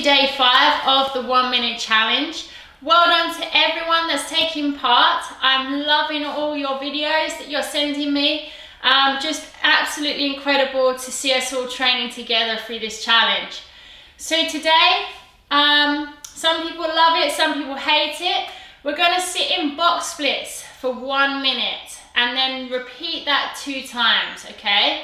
Day 5 of the 1 minute challenge. Well done to everyone that's taking part. I'm loving all your videos that you're sending me. Just absolutely incredible to see us all training together through this challenge. So today, some people love it, some people hate it. We're going to sit in box splits for 1 minute and then repeat that 2 times, okay?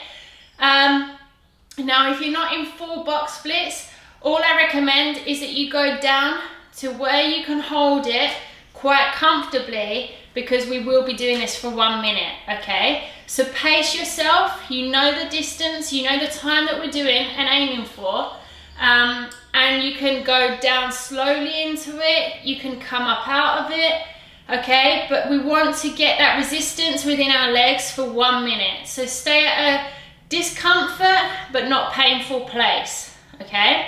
Now, if you're not in full box splits, all I recommend is that you go down to where you can hold it quite comfortably, because we will be doing this for 1 minute, okay? So pace yourself, you know the distance, you know the time that we're doing and aiming for, and you can go down slowly into it, you can come up out of it, okay? But we want to get that resistance within our legs for 1 minute. So stay at a discomfort but not painful place, okay?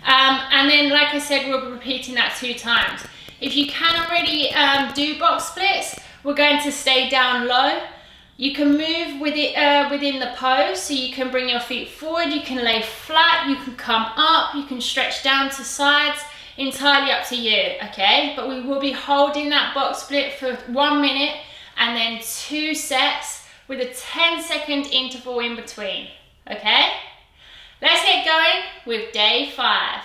And then, like I said, we'll be repeating that 2 times. If you can already do box splits, we're going to stay down low. You can move with it within the pose, so you can bring your feet forward, you can lay flat, you can come up, you can stretch down to sides, entirely up to you, okay? But we will be holding that box split for 1 minute and then 2 sets with a 10-second interval in between, okay? Let's get going with day 5.